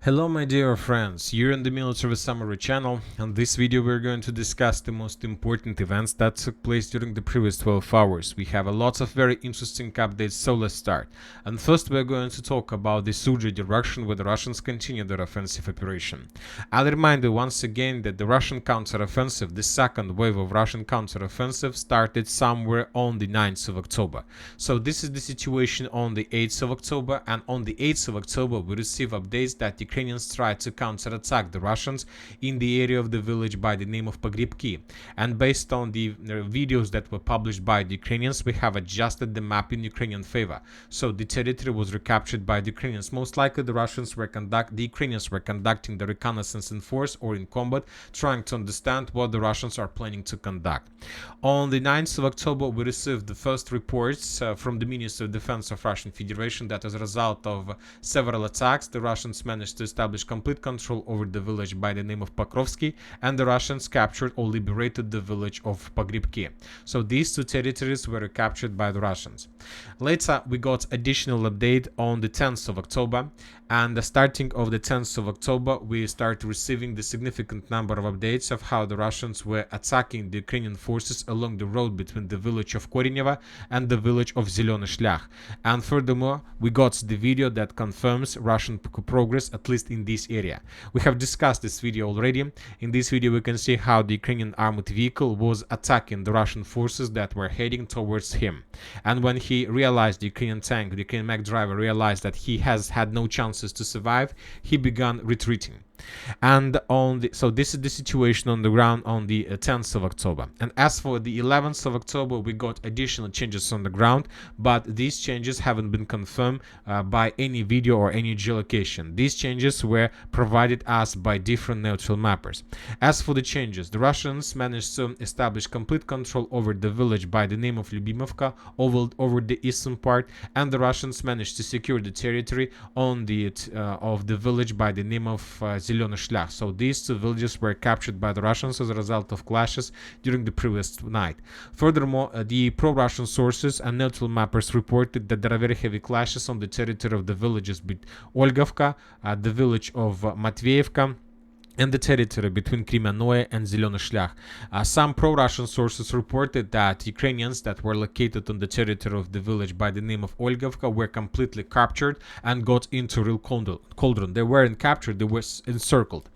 Hello my dear friends, you're in the Military Summary channel, and this video we're going to discuss the most important events that took place during the previous 12 hours. We have a lot of very interesting updates, so let's start. And first we're going to talk about the Sudzha direction where the Russians continue their offensive operation. I'll remind you once again that the Russian counteroffensive, the second wave of Russian counteroffensive, started somewhere on the 9th of October. So this is the situation on the 8th of October, and on the 8th of October we receive updates that the Ukrainians tried to counterattack the Russians in the area of the village by the name of Pokrovsk. And based on the videos that were published by the Ukrainians, we have adjusted the map in Ukrainian favor. So the territory was recaptured by the Ukrainians. Most likely the Ukrainians were conducting the reconnaissance in force or in combat, trying to understand what the Russians are planning to conduct. On the 9th of October, we received the first reports from the Ministry of Defense of Russian Federation that as a result of several attacks, the Russians managed to establish complete control over the village by the name of Pokrovsk, and the Russians captured or liberated the village of Pokrovsk. So these two territories were recaptured by the Russians. Later, we got additional update on the 10th of October, and starting of the 10th of October, we start receiving the significant number of updates of how the Russians were attacking the Ukrainian forces along the road between the village of Korineva and the village of Zelený Shlях. And furthermore, we got the video that confirms Russian progress, at least in this area. We have discussed this video already. In this video, we can see how the Ukrainian armored vehicle was attacking the Russian forces that were heading towards him. And when he realized, the Ukrainian tank, the Ukrainian mech driver realized that he has had no chances to survive, he began retreating. And so this is the situation on the ground on the 10th of October. And as for the 11th of October, we got additional changes on the ground, but these changes haven't been confirmed by any video or any geolocation. These changes were provided us by different neutral mappers. As for the changes, the Russians managed to establish complete control over the village by the name of Lyubimovka over the eastern part, and the Russians managed to secure the territory on the of the village by the name of Zelený Shlях. So these two villages were captured by the Russians as a result of clashes during the previous night. Furthermore, the pro-Russian sources and neutral mappers reported that there are very heavy clashes on the territory of the villages Olgovka, the village of Matveyevka, and the territory between Kamyanske and Zelený Shlях. Some pro-Russian sources reported that Ukrainians that were located on the territory of the village by the name of Olgovka were completely captured and got into real cauldron. They weren't captured, they were encircled.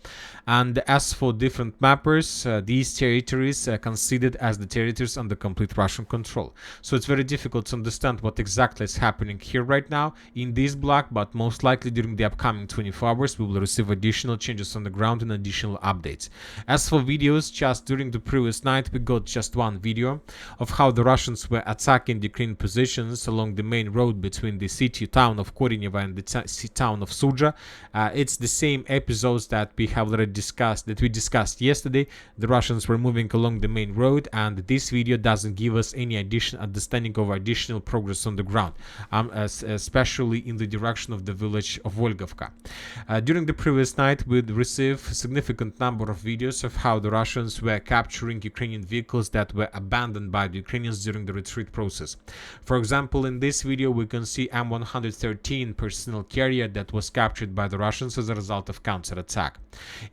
And as for different mappers, these territories are considered as the territories under complete Russian control. So it's very difficult to understand what exactly is happening here right now in this block, but most likely during the upcoming 24 hours we will receive additional changes on the ground and additional updates. As for videos, just during the previous night we got just one video of how the Russians were attacking the Ukrainian positions along the main road between the town of Korineva and the town of Sudzha. It's the same episodes that we have already discussed yesterday. The Russians were moving along the main road, and this video doesn't give us any additional understanding of additional progress on the ground, especially in the direction of the village of Olgovka. During the previous night we received a significant number of videos of how the Russians were capturing Ukrainian vehicles that were abandoned by the Ukrainians during the retreat process. For example, in this video we can see M113 personnel carrier that was captured by the Russians as a result of counterattack.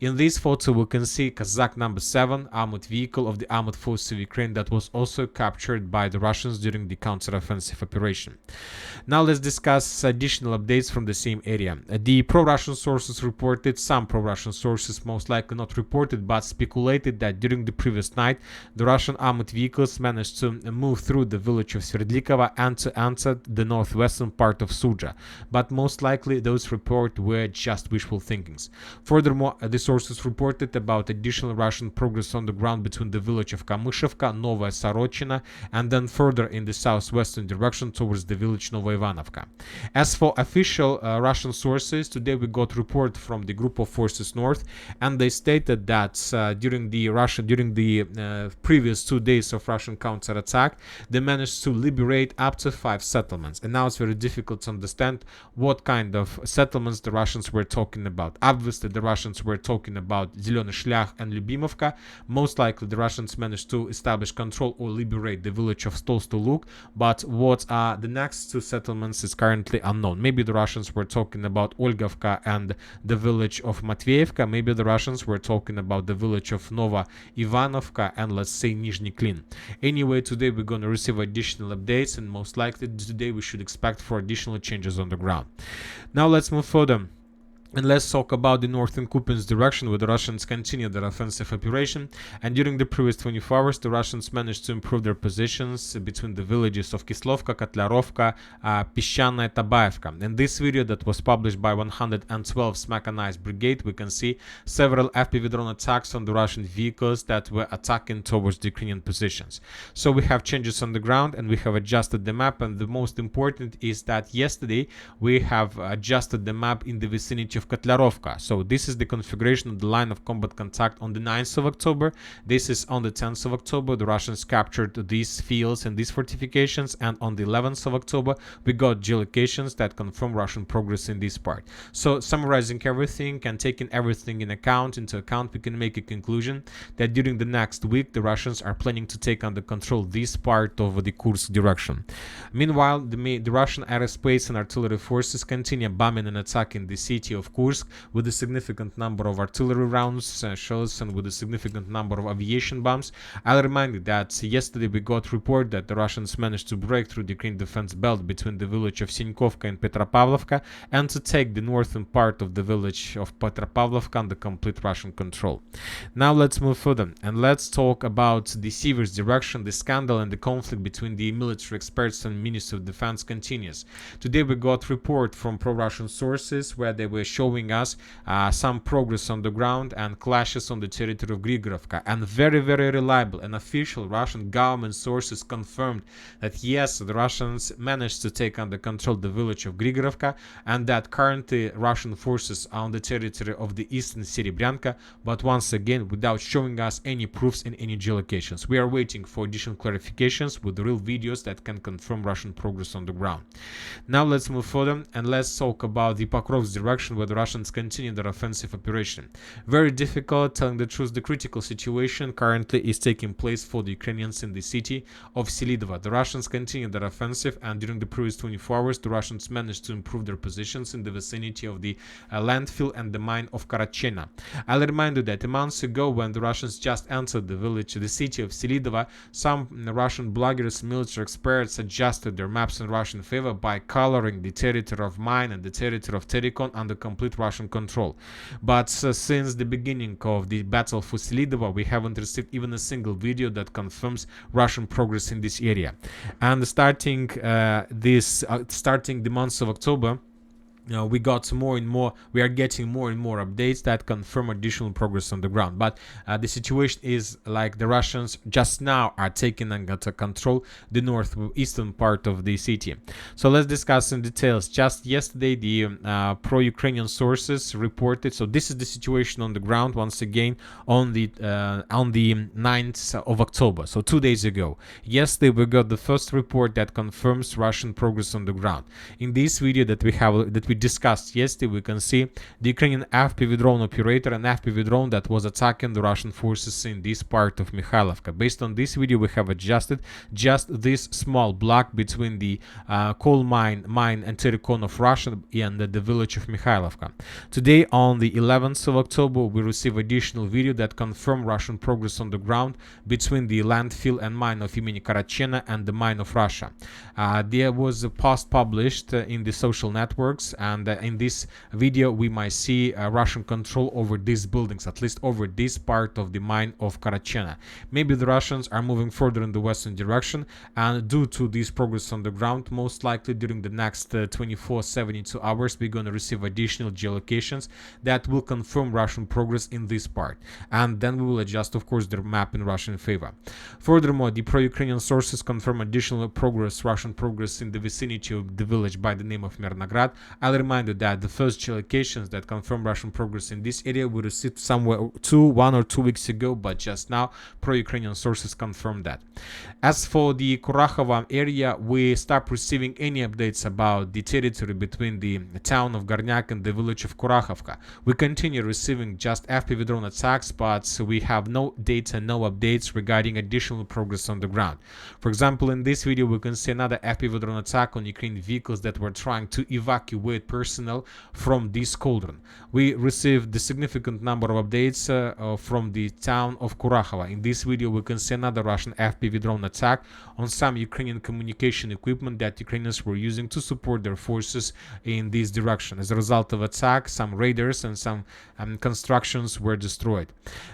In this photo we can see Kazakh number 7 armored vehicle of the armored forces of Ukraine that was also captured by the Russians during the counteroffensive operation. Now let's discuss additional updates from the same area. The pro-Russian sources reported, some pro-Russian sources most likely not reported but speculated, that during the previous night the Russian armored vehicles managed to move through the village of Sverdlikova and to enter the northwestern part of Sudzha, but most likely those reports were just wishful thinkings. Furthermore, the sources reported about additional Russian progress on the ground between the village of Kamyshevka, Novaya Sorochina, and then further in the southwestern direction towards the village Novoivanovka. As for official Russian sources, today we got report from the group of forces north, and they stated that during the previous 2 days of Russian counterattack, they managed to liberate up to 5 settlements. And now it's very difficult to understand what kind of settlements the Russians were talking about. Obviously, the Russians were talking about Zelený Shlях and Lyubimovka. Most likely the Russians managed to establish control or liberate the village of Stolstoluk, but what are the next two settlements is currently unknown. Maybe the Russians were talking about Olgovka and the village of Matveyevka. Maybe the Russians were talking about the village of Nova Ivanovka and, let's say, Nizhny Klin. Anyway, today we're going to receive additional updates, and most likely today we should expect for additional changes on the ground. Now let's move further. And let's talk about the northern Kupiansk direction, where the Russians continue their offensive operation. And during the previous 24 hours, the Russians managed to improve their positions between the villages of Kislovka, Kotlarovka, Pishchana, and Tabaevka. In this video that was published by 112th Mechanized Brigade, we can see several FPV drone attacks on the Russian vehicles that were attacking towards the Ukrainian positions. So we have changes on the ground, and we have adjusted the map. And the most important is that yesterday we have adjusted the map in the vicinity of Kotlarovka. So this is the configuration of the line of combat contact on the 9th of October. This is on the 10th of October. The Russians captured these fields and these fortifications, and on the 11th of October we got geolocations that confirm Russian progress in this part. So summarizing everything and taking everything into account, we can make a conclusion that during the next week the Russians are planning to take under control this part of the Kursk direction. Meanwhile, the Russian aerospace and artillery forces continue bombing and attacking the city of Kursk with a significant number of artillery rounds, shells, and with a significant number of aviation bombs. I'll remind you that yesterday we got report that the Russians managed to break through the Ukraine defense belt between the village of Sinkovka and Petropavlovka and to take the northern part of the village of Petropavlovka under complete Russian control. Now let's move further and let's talk about the Siversk direction. The scandal and the conflict between the military experts and Ministry of Defense continues. Today we got report from pro-Russian sources where they were showing us some progress on the ground and clashes on the territory of Grigorovka, and very reliable and official Russian government sources confirmed that yes, the Russians managed to take under control the village of Grigorovka, and that currently Russian forces are on the territory of the eastern Serebryanka, but once again without showing us any proofs in any geolocations. We are waiting for additional clarifications with real videos that can confirm Russian progress on the ground. Now let's move further and let's talk about the Pokrovsk direction, where the Russians continue their offensive operation. Very difficult, telling the truth. The critical situation currently is taking place for the Ukrainians in the city of Selydove. The Russians continue their offensive, and during the previous 24 hours the Russians managed to improve their positions in the vicinity of the landfill and the mine of Karachena. I'll remind you that a month ago, when the Russians just entered the city of Selydove, some Russian bloggers, military experts adjusted their maps in Russian favor by coloring the territory of mine and the territory of Terikon under complete Russian control. But since the beginning of the battle for Selydove, we haven't received even a single video that confirms Russian progress in this area. And starting the month of October, we got we are getting more and more updates that confirm additional progress on the ground. But the situation is like the Russians just now are taking under control the northeastern part of the city. So let's discuss in details. Just yesterday, the pro-Ukrainian sources reported, so this is the situation on the ground once again on the 9th of October, so 2 days ago. Yesterday we got the first report that confirms Russian progress on the ground. In this video that we discussed yesterday, we can see the Ukrainian FPV drone operator, an FPV drone that was attacking the Russian forces in this part of Mikhailovka. Based on this video, we have adjusted just this small block between the coal mine and Terikon of Russia and the village of Mikhailovka. Today, on the 11th of October, we receive additional video that confirm Russian progress on the ground between the landfill and mine of Imeni Karachena and the mine of Russia. There was a post published in the social networks, and in this video we might see Russian control over these buildings, at least over this part of the mine of Karachena. Maybe the Russians are moving further in the western direction, and due to this progress on the ground, most likely during the next 72 hours we're going to receive additional geolocations that will confirm Russian progress in this part, and then we will adjust, of course, the map in Russian favor. Furthermore, the pro-Ukrainian sources confirm additional Russian progress in the vicinity of the village by the name of Mirnograd. I'll remind you that the first geolocations that confirm Russian progress in this area we received somewhere 1 or 2 weeks ago, but just now pro-Ukrainian sources confirmed that. As for the Kurakhova area, we stop receiving any updates about the territory between the town of Gornyak and the village of Kurachovka. We continue receiving just FPV drone attacks, but we have no data, no updates regarding additional progress on the ground. For example, in this video we can see another FPV drone attack on Ukrainian vehicles that were trying to evacuate personnel from this cauldron. We received a significant number of updates from the town of Kurakhova. In this video we can see another Russian FPV drone attack on some Ukrainian communication equipment that Ukrainians were using to support their forces in this direction. As a result of attack, some radars and some constructions were destroyed.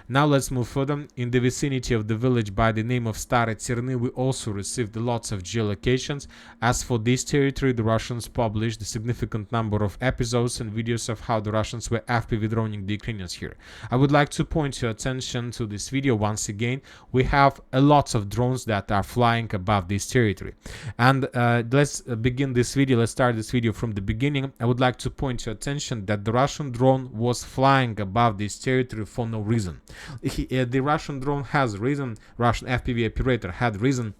Now let's move further. In the vicinity of the village by the name of Stare Tserny, we also received lots of geolocations. As for this territory, the Russians published a significant number of episodes and videos of how the Russians were FPV droning the Ukrainians here. I would like to point your attention to this video once again. We have a lot of drones that are flying above this territory. And let's begin this video. Let's start this video from the beginning. I would like to point your attention that the Russian drone was flying above this territory for no reason. The Russian drone has reason, Russian FPV operator had reason.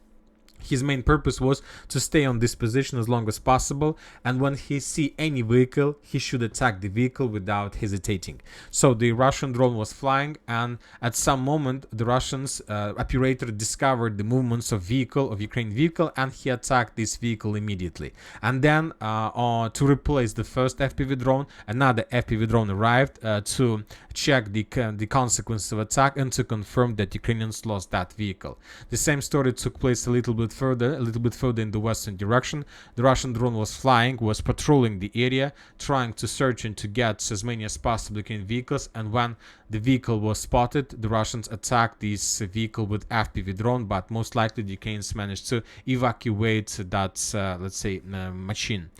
His main purpose was to stay on this position as long as possible, and when he see any vehicle, he should attack the vehicle without hesitating. So the Russian drone was flying, and at some moment the Russians operator discovered the movements of Ukrainian vehicle, and he attacked this vehicle immediately. And then to replace the first FPV drone, another FPV drone arrived to check the consequences of attack and to confirm that Ukrainians lost that vehicle. The same story took place a little bit further in the western direction. The Russian drone was flying, was patrolling the area, trying to search and to get as many as possible Ukrainian vehicles, and when the vehicle was spotted, the Russians attacked this vehicle with FPV drone, but most likely the Ukrainians managed to evacuate that, let's say, machine.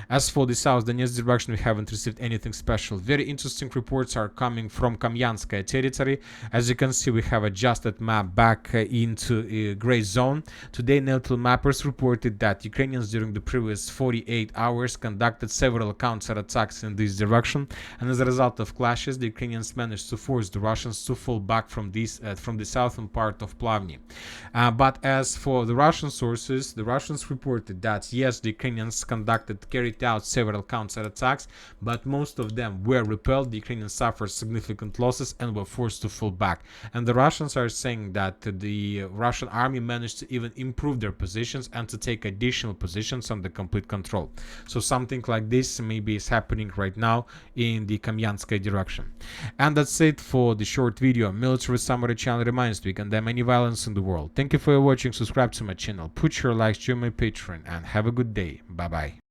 As for the South Donetsk direction, we haven't received anything special. Very interesting reports are coming from Kamyanske territory. As you can see, we have adjusted map back into a gray zone. Today, neutral mappers reported that Ukrainians during the previous 48 hours conducted several counter-attacks in this direction, and as a result of clashes, the Ukrainians managed to force the Russians to fall back from the southern part of Plavny. But as for the Russian sources, the Russians reported that yes, the Ukrainians carried out several counter-attacks, but most of them were repelled. The Ukrainians suffered significant losses and were forced to fall back. And the Russians are saying that the Russian army managed to even improve their positions and to take additional positions under complete control. So something like this maybe is happening right now in the Kamyanske direction. And that's it for the short video. Military Summary channel reminds we condemn any violence in the world. Thank you for watching. Subscribe to my channel. Put your likes, join my Patreon, and have a good day. Bye bye.